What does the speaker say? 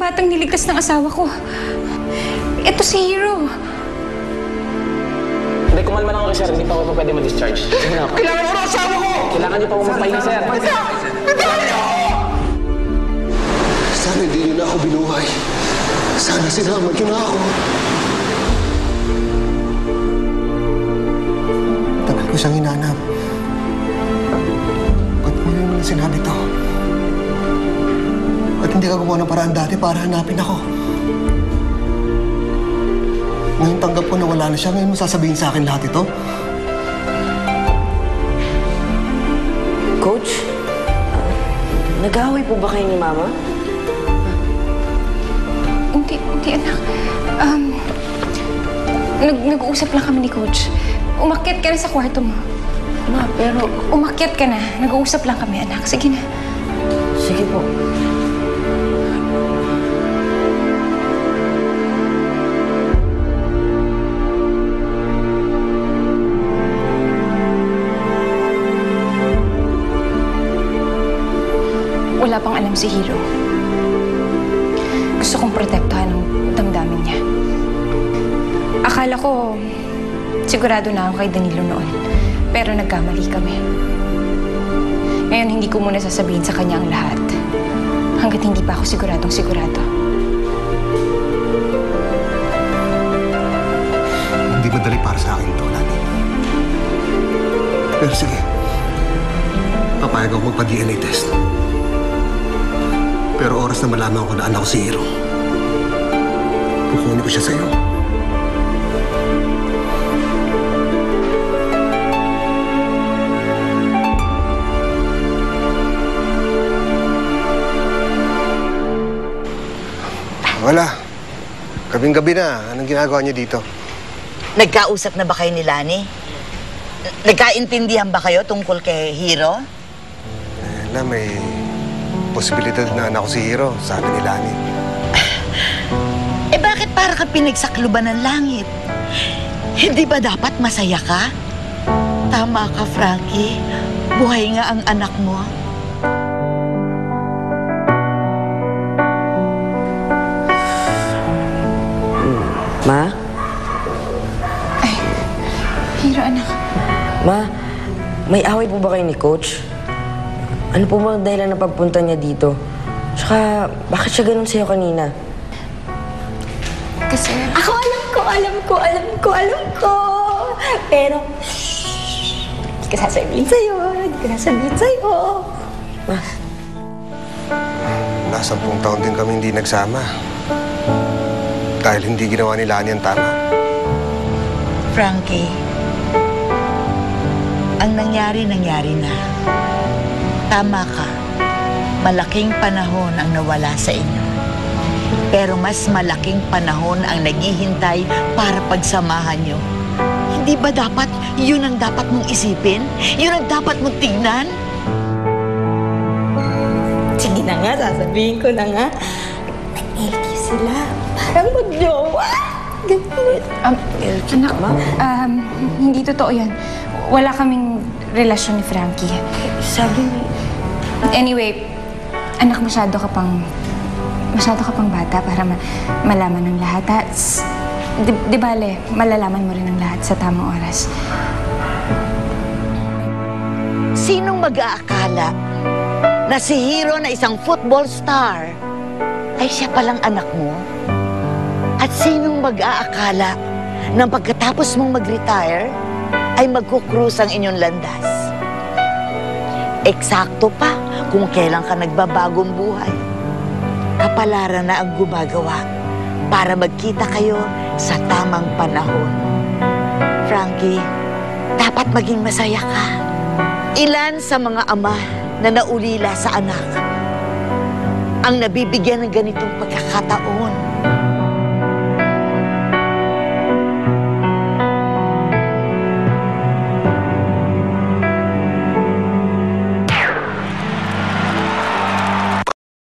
batang niligtas ng asawa ko. Ito si Hero. Hindi, kumalma lang ako, sir. Hindi pa ako pwede ma-discharge. Sige na ako. Kailangan ko ng asawa ko! Kailangan niyo pa magpahinga, sir. Sana hindi niyo na ako binuhay. Sana sinama niyo na ako. Tagal ko siyang hinanap. Ba't mo yung sinabi to? Ba't hindi ka gumawa ng paraan dati para hanapin ako? Ngayon tanggap ko na wala na siya. Ngayon mo sasabihin sa akin lahat ito? Coach, nag-aaway po ba kayo ni Mama? Hindi anak. Nag-uusap lang kami ni Coach. Umakyat ka na sa kwarto mo. Ma, pero... Umakyat ka na. Nag-uusap lang kami, anak. Sige na. Sige po. Wala pang alam si Hero. Gusto kong protektahan ang damdamin niya. Akala ko, sigurado na ako kay Danilo noon. Pero nagkamali kami. Ngayon, hindi ko muna sasabihin sa kanya ang lahat. Hanggat hindi pa ako siguradong sigurado. Hindi madali para sa akin ito, Lani. Pero sige, papayag ako magpa-DNA test. Pero oras na malaman ko na anak ko si Hero, kukunin ko siya sa'yo. Wala. Gabing-gabi na. Anong ginagawa niyo dito? Nagkausap na ba kayo ni Lani? Nagkaintindihan ba kayo tungkol kay Hero? Alam, may posibilidad na anak ko si Hero, sabi ni Lani. Eh bakit para ka pinagsakluban ng langit? Hindi ba dapat masaya ka? Tama ka, Frankie. Buhay nga ang anak mo. Ma? Ay, Hero, anak. Ma, may away po ba kayo ni Coach? Ano po ba ang dahilan ng pagpunta niya dito? Tsaka, bakit siya ganun sa'yo kanina? Kasi... Ako alam ko. Pero, hindi ko sasabihin sa'yo. Ma, Nasampung taon din kami hindi nagsama. Dahil hindi ginawa ni Lani ang tama. Frankie, ang nangyari na. Tama ka. Malaking panahon ang nawala sa inyo. Pero mas malaking panahon ang naghihintay para pagsamahan nyo. Hindi ba dapat yun ang dapat mong isipin? Yun ang dapat mong tignan? Sige na nga, sasabihin ko na nga. Nag-LQ sila. Parang magjowa. Ganit. Anak, hindi totoo yan. Wala kaming relasyon ni Frankie. sabi ni... Anyway, anak, masyado ka pang bata para malaman ng lahat. Di bale, malalaman mo rin ang lahat sa tamang oras. Sinong mag-aakala na si Hero na isang football star ay siya palang anak mo? At sinong mag-aakala na pagkatapos mong mag-retire ay magkukrus ang inyong landas? Eksakto pa kung kailan ka nagbabagong buhay. Kapalaran na ang gumagawa para magkita kayo sa tamang panahon. Frankie, dapat maging masaya ka. Ilan sa mga ama na naulila sa anak ang nabibigyan ng ganitong pagkakataon